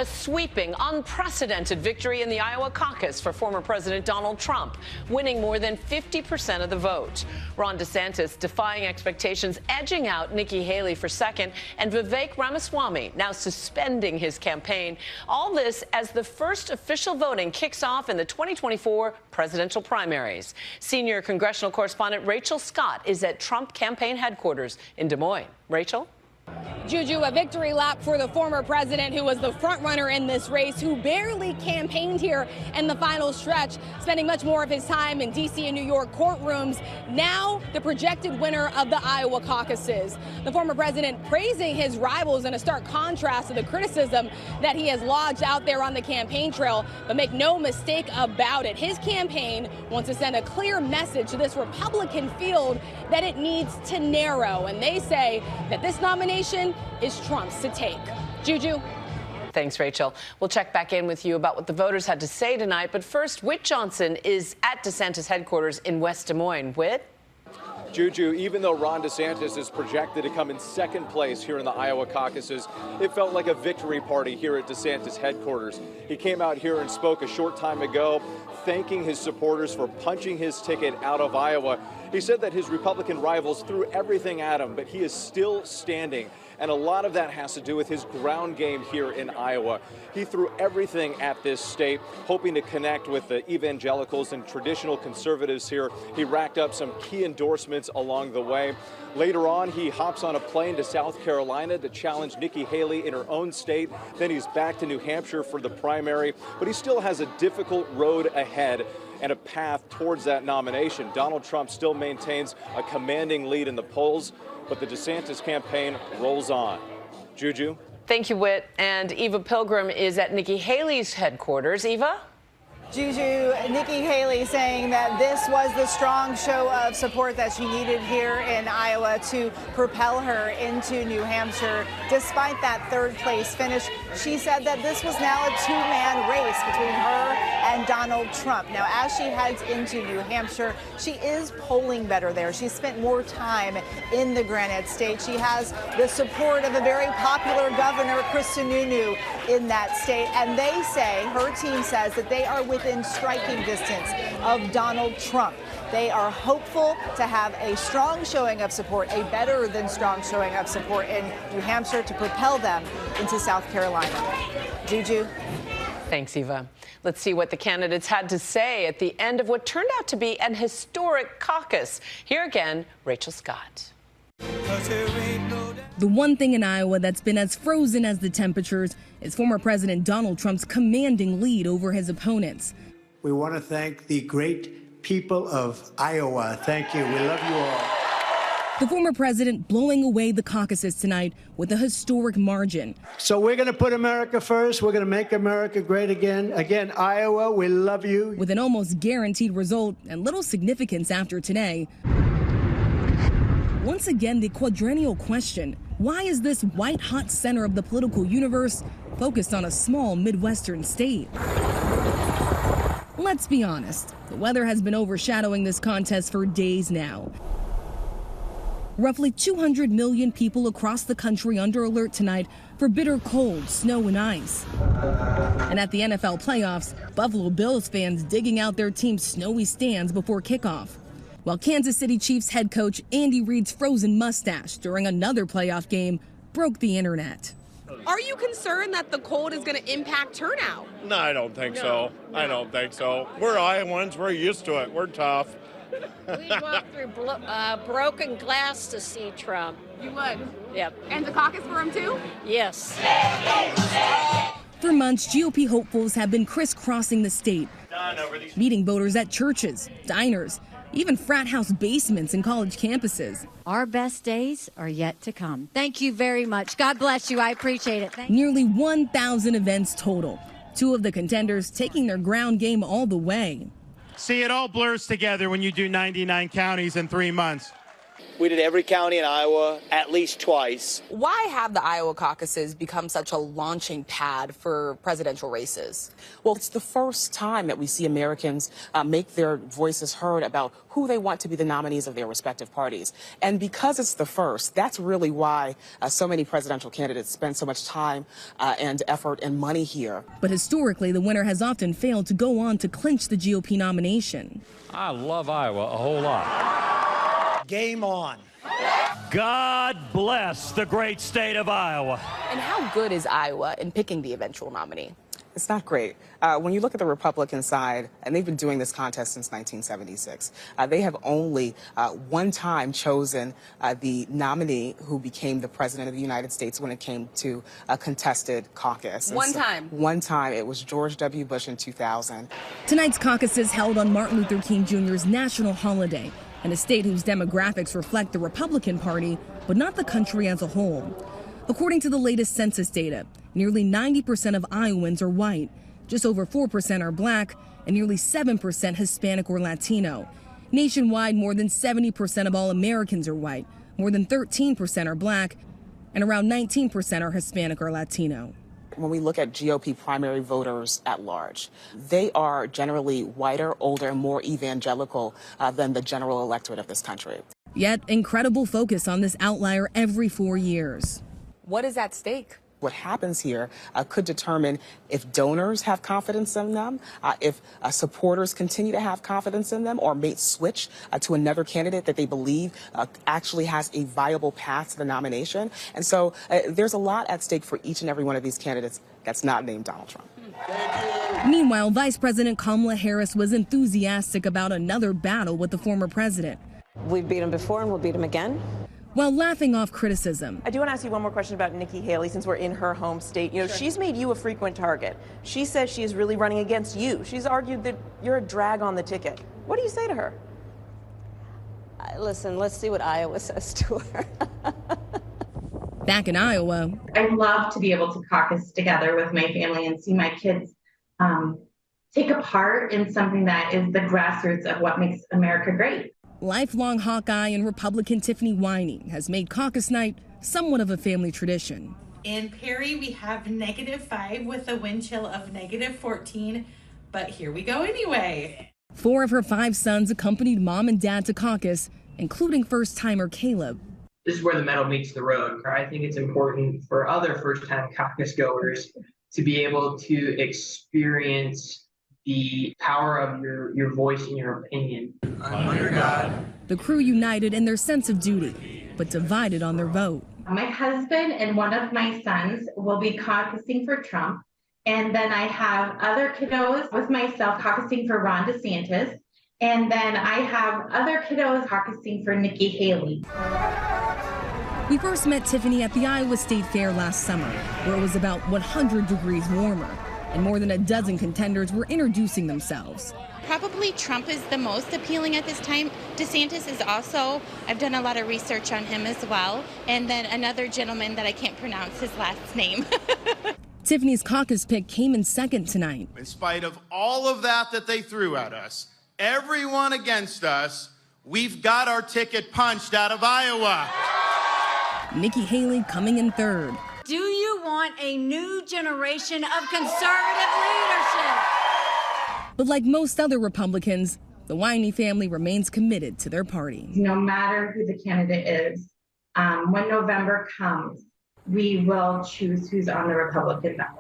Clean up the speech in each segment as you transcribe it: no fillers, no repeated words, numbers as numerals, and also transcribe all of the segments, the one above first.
A sweeping, unprecedented victory in the Iowa caucus for former President Donald Trump, winning more than 50% of the vote. Ron DeSantis defying expectations, edging out Nikki Haley for second, and Vivek Ramaswamy now suspending his campaign. All this as the first official voting kicks off in the 2024 presidential primaries. Senior congressional correspondent Rachel Scott is at Trump campaign headquarters in Des Moines. Rachel? Juju, a victory lap for the former president who was the front runner in this race, who barely campaigned here in the final stretch, spending much more of his time in D.C. and New York courtrooms. Now the projected winner of the Iowa caucuses. The former president praising his rivals in a stark contrast to the criticism that he has lodged out there on the campaign trail. But make no mistake about it, his campaign wants to send a clear message to this Republican field that it needs to narrow. And they say that this nomination is Trump's to take. Juju. Thanks, Rachel. We'll check back in with you about what the voters had to say tonight. But first, Whit Johnson is at DeSantis headquarters in West Des Moines. Whit? Juju, even though Ron DeSantis is projected to come in second place here in the Iowa caucuses, it felt like a victory party here at DeSantis headquarters. He came out here and spoke a short time ago, thanking his supporters for punching his ticket out of Iowa. He said that his Republican rivals threw everything at him, but he is still standing. And a lot of that has to do with his ground game here in Iowa. He threw everything at this state, hoping to connect with the evangelicals and traditional conservatives here. He racked up some key endorsements along the way. Later on, he hops on a plane to South Carolina to challenge Nikki Haley in her own state. Then he's back to New Hampshire for the primary, but he still has a difficult road ahead and a path towards that nomination. Donald Trump still maintains a commanding lead in the polls, but the DeSantis campaign rolls on. Juju? Thank you, Whit. And Eva Pilgrim is at Nikki Haley's headquarters. Eva? Juju, Nikki Haley saying that this was the strong show of support that she needed here in Iowa to propel her into New Hampshire. Despite that third place finish, she said that this was now a two-man race between her and Donald Trump. Now, as she heads into New Hampshire, she is polling better there. She spent more time in the Granite State. She has the support of a very popular governor, Chris Sununu, in that state. And they say, her team says, that they are within striking distance of Donald Trump. They are hopeful to have a strong showing of support, a better than strong showing of support in New Hampshire to propel them into South Carolina. Juju. Thanks, Eva. Let's see what the candidates had to say at the end of what turned out to be an historic caucus. Here again, Rachel Scott. The one thing in Iowa that's been as frozen as the temperatures is former President Donald Trump's commanding lead over his opponents. We want to thank the great people of Iowa. Thank you. We love you all. The former president blowing away the caucuses tonight with a historic margin. So we're going to put America first. We're going to make America great again. Again, Iowa, we love you. With an almost guaranteed result and little significance after today. Once again, the quadrennial question: why is this white-hot center of the political universe focused on a small Midwestern state? Let's be honest, the weather has been overshadowing this contest for days now. Roughly 200 million people across the country under alert tonight for bitter cold, snow, and ice. And at the NFL playoffs, Buffalo Bills fans digging out their team's snowy stands before kickoff. While Kansas City Chiefs head coach Andy Reid's frozen mustache during another playoff game broke the internet. Are you concerned that the cold is going to impact turnout? No, I don't think so. I don't think so. We're Iowans. We're used to it. We're tough. We'd walk through broken glass to see Trump. You would? Yep. And the caucus for him, too? Yes. For months, GOP hopefuls have been crisscrossing the state, meeting voters at churches, diners, even frat house basements and college campuses. Our best days are yet to come. Thank you very much. God bless you. I appreciate it. Nearly 1,000 events total. Two of the contenders taking their ground game all the way. See, it all blurs together when you do 99 counties in 3 months. We did every county in Iowa at least twice. Why have the Iowa caucuses become such a launching pad for presidential races? Well, it's the first time that we see Americans make their voices heard about who they want to be the nominees of their respective parties. And because it's the first, that's really why so many presidential candidates spend so much time and effort and money here. But historically, the winner has often failed to go on to clinch the GOP nomination. I love Iowa a whole lot. Game on. God bless the great state of Iowa. And how good is Iowa in picking the eventual nominee? It's not great. When you look at the Republican side, and they've been doing this contest since 1976, they have only one time chosen the nominee who became the president of the United States when it came to a contested caucus. One time? One time. It was George W. Bush in 2000. Tonight's caucus is held on Martin Luther King Jr.'s national holiday, in a state whose demographics reflect the Republican Party, but not the country as a whole. According to the latest census data, nearly 90% of Iowans are white, just over 4% are black, and nearly 7% Hispanic or Latino. Nationwide, more than 70% of all Americans are white, more than 13% are black, and around 19% are Hispanic or Latino. When we look at GOP primary voters at large, they are generally whiter, older, and more evangelical than the general electorate of this country. Yet, incredible focus on this outlier every 4 years. What is at stake? What happens here could determine if donors have confidence in them, if supporters continue to have confidence in them, or may switch to another candidate that they believe actually has a viable path to the nomination. And so there's a lot at stake for each and every one of these candidates that's not named Donald Trump. Meanwhile, Vice President Kamala Harris was enthusiastic about another battle with the former president. We've beat him before and we'll beat him again. While laughing off criticism. I do want to ask you one more question about Nikki Haley, since we're in her home state. You know, she's made you a frequent target. She says she is really running against you. She's argued that you're a drag on the ticket. What do you say to her? Listen, let's see what Iowa says to her. Back in Iowa. I love to be able to caucus together with my family and see my kids take a part in something that is the grassroots of what makes America great. Lifelong Hawkeye and Republican Tiffany Winey has made caucus night somewhat of a family tradition. In Perry, we have -5 with a wind chill of -14, but here we go anyway. 4 of her 5 sons accompanied mom and dad to caucus, including first-timer Caleb. This is where the metal meets the road. I think it's important for other first-time caucus goers to be able to experience the power of your voice and your opinion. I'm under God. The crew united in their sense of duty, but divided on their vote. My husband and one of my sons will be caucusing for Trump. And then I have other kiddos with myself caucusing for Ron DeSantis. And then I have other kiddos caucusing for Nikki Haley. We first met Tiffany at the Iowa State Fair last summer, where it was about 100 degrees warmer, and more than a dozen contenders were introducing themselves. Probably Trump is the most appealing at this time. DeSantis is also, I've done a lot of research on him as well. And then another gentleman that I can't pronounce his last name. Tiffany's caucus pick came in second tonight. In spite of all of that they threw at us, everyone against us, we've got our ticket punched out of Iowa. Nikki Haley coming in third. Do you want a new generation of conservative leadership? But like most other Republicans, the Winey family remains committed to their party. No matter who the candidate is, when November comes, we will choose who's on the Republican ballot.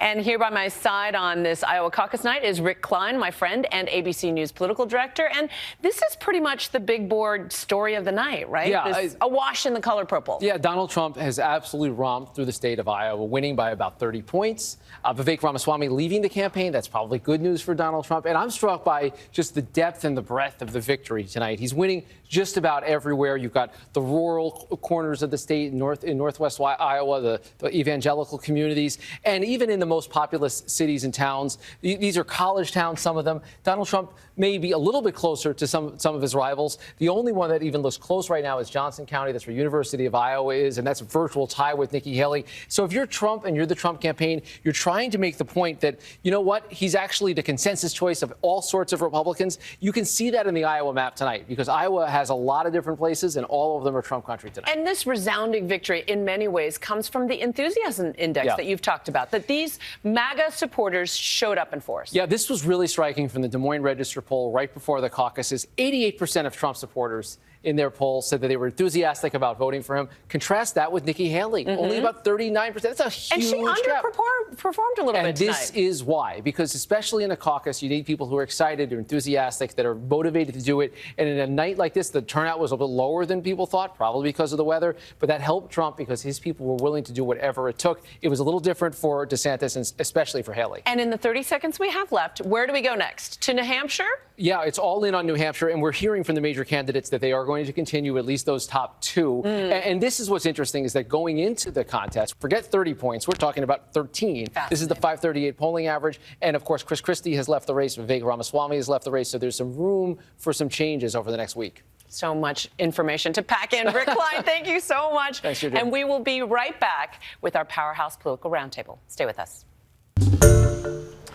And here by my side on this Iowa caucus night is Rick Klein, my friend and ABC News political director. And this is pretty much the big board story of the night, right? Yeah. Awash in the color purple. Yeah, Donald Trump has absolutely romped through the state of Iowa, winning by about 30 points. Vivek Ramaswamy leaving the campaign. That's probably good news for Donald Trump. And I'm struck by just the depth and the breadth of the victory tonight. He's winning just about everywhere. You've got the rural corners of the state in northwest Iowa, the evangelical communities, and even in the most populous cities and towns. These are college towns, some of them. Donald Trump may be a little bit closer to some of his rivals. The only one that even looks close right now is Johnson County. That's where University of Iowa is, and that's a virtual tie with Nikki Haley. So if you're Trump and you're the Trump campaign, you're trying to make the point that, you know what, he's actually the consensus choice of all sorts of Republicans. You can see that in the Iowa map tonight, because Iowa has a lot of different places, and all of them are Trump country tonight. And this resounding victory, in many ways, comes from the enthusiasm index that you've talked about, that these MAGA supporters showed up in force. Yeah, this was really striking from the Des Moines Register poll right before the caucuses. 88% of Trump supporters in their poll said that they were enthusiastic about voting for him. Contrast that with Nikki Haley, only about 39%. That's a huge And she gap. underperformed a little bit And this is why, because especially in a caucus, you need people who are excited, who are enthusiastic, that are motivated to do it. And in a night like this, the turnout was a bit lower than people thought, probably because of the weather. But that helped Trump because his people were willing to do whatever it took. It was a little different for DeSantis and especially for Haley. And in the 30 seconds we have left, where do we go next? To New Hampshire? Yeah, it's all in on New Hampshire, and we're hearing from the major candidates that they are going to continue at least those top two. And this is what's interesting, is that going into the contest, forget 30 points, we're talking about 13. This is the 538 polling average. And of course, Chris Christie has left the race. Vivek Ramaswamy has left the race. So there's some room for some changes over the next week. So much information to pack in. Rick Klein, thank you so much. Thanks, Judy. And we will be right back with our Powerhouse Political Roundtable. Stay with us.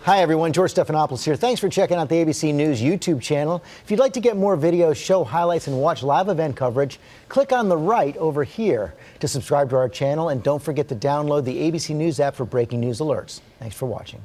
Hi, everyone. George Stephanopoulos here. Thanks for checking out the ABC News YouTube channel. If you'd like to get more videos, show highlights, and watch live event coverage, click on the right over here to subscribe to our channel. And don't forget to download the ABC News app for breaking news alerts. Thanks for watching.